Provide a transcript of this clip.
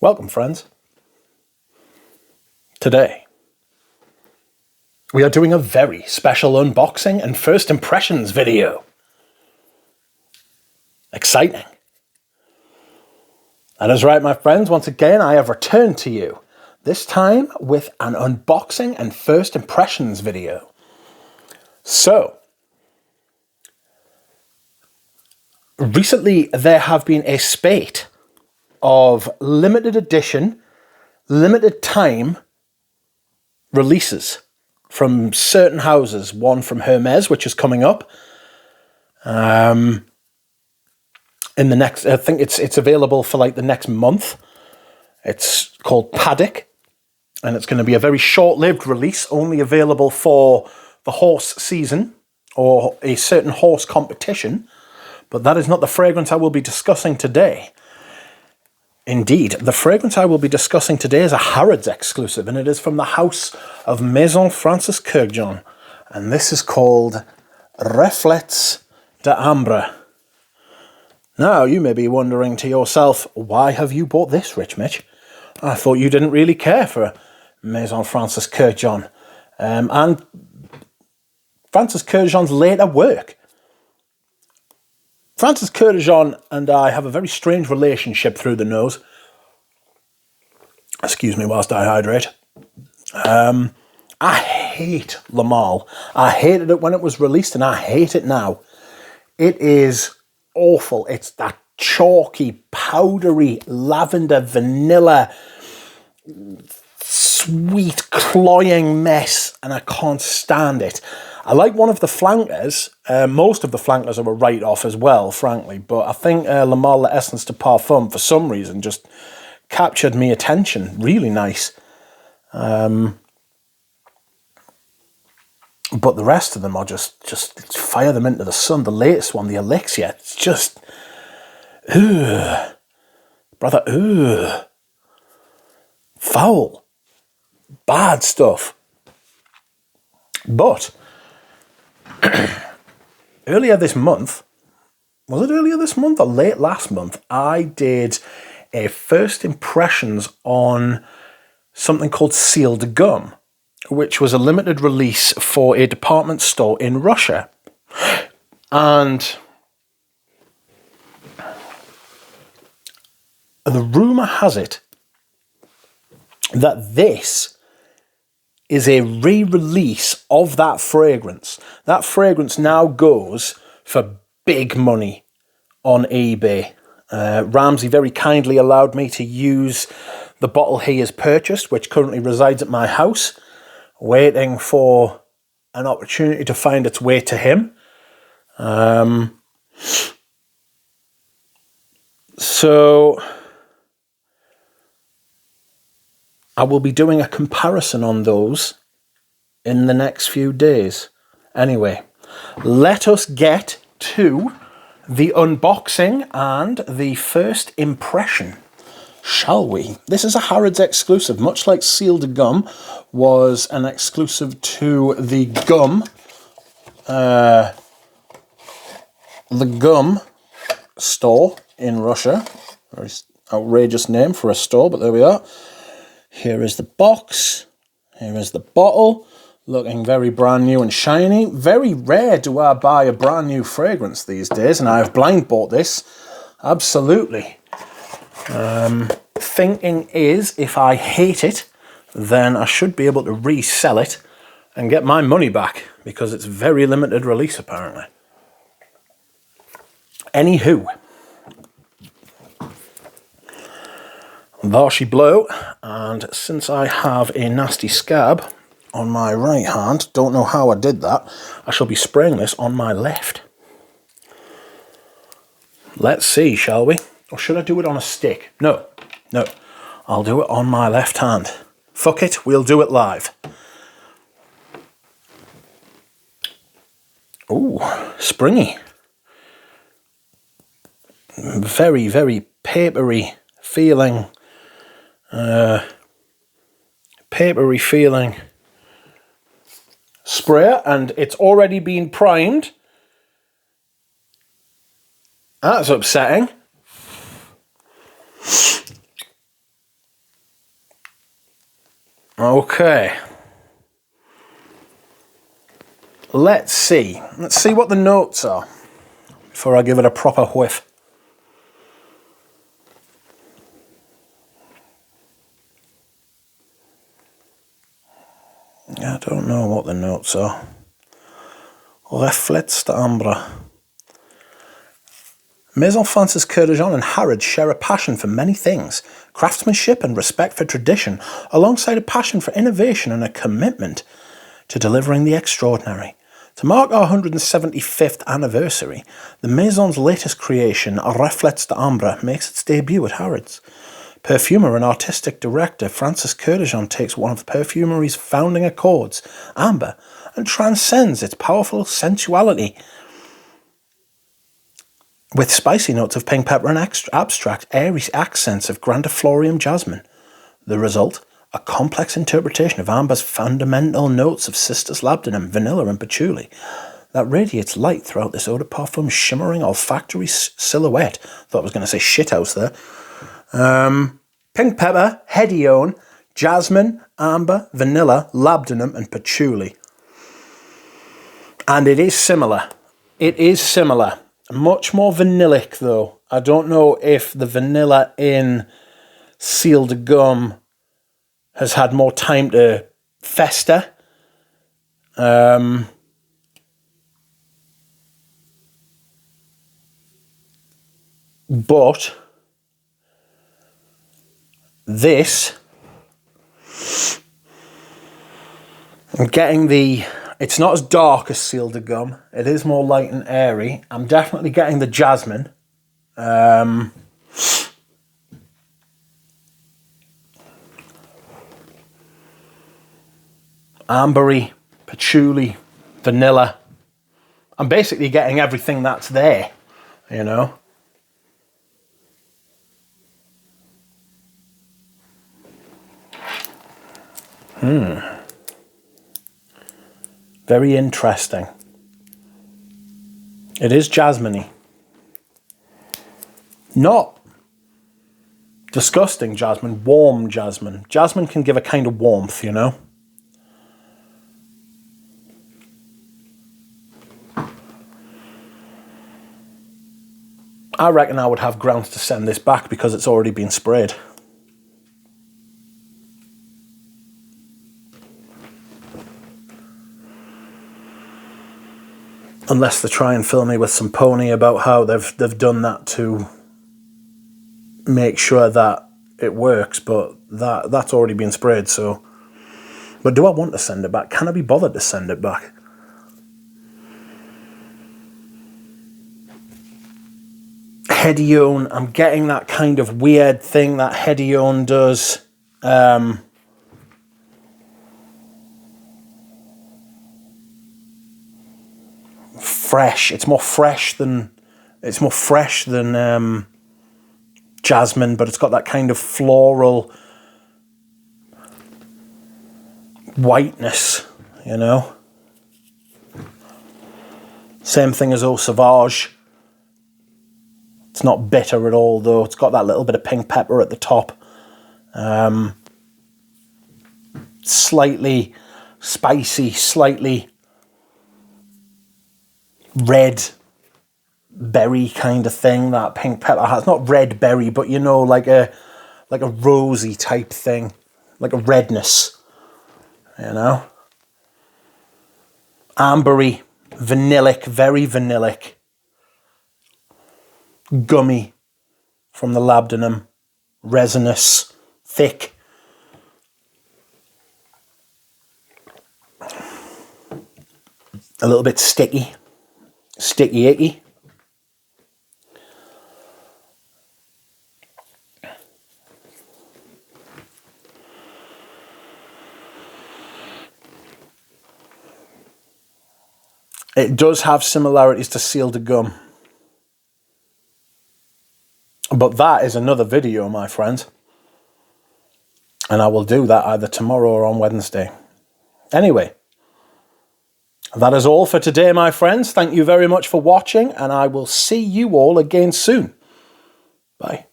Welcome, friends. Today, we are doing a very special unboxing and first impressions video. Exciting. That is right, my friends. Once again, I have returned to you, this time with an unboxing and first impressions video. So, recently there have been a spate of limited edition, limited time releases from certain houses. One from Hermes, which is coming up in the next, I think it's available for like the next month. It's called Paddock, and it's going to be a very short-lived release, only available for the horse season or a certain horse competition. But that is not the fragrance I will be discussing today. Indeed, the fragrance I will be discussing today is a Harrods exclusive, and it is from the house of Maison Kurkdijan, and this is called Reflets d'Ambre. Now, you may be wondering to yourself, why have you bought this, Rich Mitch? I thought you didn't really care for Maison Kurkdijan and Francis Kurkdijan's later work. Francis Kurkdijan and I have a very strange relationship through the nose. Excuse me whilst I hydrate. I hate Le Male. I hated it when it was released, and I hate it now. It is awful. It's that chalky, powdery, lavender, vanilla, sweet, cloying mess, and I can't stand it. I like one of the flankers. Most of the flankers are a write-off as well, frankly. But I think Le Male L'Essence de Parfum, for some reason, just captured me attention. Really nice. But the rest of them are just fire them into the sun. The latest one, the Elixir, it's just... Ugh. Brother, ugh. Foul. Bad stuff. But... earlier this month, was it earlier this month or late last month, I did a first impressions on something called Sealed Gum, which was a limited release for a department store in Russia. And the rumor has it that this is a re-release of that fragrance. That fragrance now goes for big money on eBay. Ramsey very kindly allowed me to use the bottle he has purchased, which currently resides at my house, waiting for an opportunity to find its way to him. So I will be doing a comparison on those in the next few days. Anyway, let us get to the unboxing and the first impression, shall we? This is a Harrods exclusive, much like Sealed Gum was an exclusive to the Gum store in Russia. Very outrageous name for a store, but there we are. Here is the box. Here is the bottle. Looking very brand new and shiny. Very rare do I buy a brand new fragrance these days, and I have blind bought this. Absolutely. Thinking is, if I hate it, then I should be able to resell it and get my money back, because it's very limited release apparently. Anywho. There she blow, and since I have a nasty scab on my right hand, don't know how I did that, I shall be spraying this on my left. Let's see, shall we? Or should I do it on a stick? No, I'll do it on my left hand. Fuck it, we'll do it live. Ooh, springy. Very, very papery feeling. Papery feeling sprayer, and it's already been primed. That's upsetting. Okay. Let's see. Let's see what the notes are before I give it a proper whiff. I don't know what the notes are. Reflets d'ambre. Maison Kurkdijan and Harrod share a passion for many things, craftsmanship and respect for tradition, alongside a passion for innovation and a commitment to delivering the extraordinary. To mark our 175th anniversary, the Maison's latest creation, Reflets d'ambre, makes its debut at Harrod's. Perfumer and artistic director Francis Kurkdijan takes one of the perfumery's founding accords, amber, and transcends its powerful sensuality with spicy notes of pink pepper and abstract, airy accents of grandiflorium jasmine. The result? A complex interpretation of amber's fundamental notes of cistus labdanum, vanilla and patchouli that radiates light throughout this eau de parfum shimmering olfactory silhouette. Thought I was going to say shithouse there. Pink pepper, hedione, jasmine, amber, vanilla, labdanum and patchouli. And it is similar. It is similar. Much more vanillic though. I don't know if the vanilla in Cire de Gomme has had more time to fester. But this, I'm getting it's not as dark as Cire de Gomme. It is more light and airy. I'm definitely getting the jasmine. Ambery, patchouli, vanilla. I'm basically getting everything that's there, you know. Very interesting. It is jasmine-y. Not disgusting jasmine, warm jasmine. Jasmine can give a kind of warmth, you know. I reckon I would have grounds to send this back because it's already been sprayed. Unless they try and fill me with some pony about how they've done that to make sure that it works, but that's already been sprayed, so. But do I want to send it back? Can I be bothered to send it back? Hedione, I'm getting that kind of weird thing that Hedione does. Fresh. It's more fresh than jasmine, but it's got that kind of floral whiteness, you know. Same thing as Eau Sauvage. It's not bitter at all, though. It's got that little bit of pink pepper at the top. Slightly spicy, slightly red berry kind of thing that pink pepper has. Not red berry, but you know, like a rosy type thing, like a redness, you know. Ambery, vanillic, very vanillic. Gummy from the labdanum, resinous, thick. A little bit sticky icky. It does have similarities to Cire de Gomme. But that is another video, my friends. And I will do that either tomorrow or on Wednesday. Anyway, that is all for today, my friends. Thank you very much for watching, and I will see you all again soon. Bye.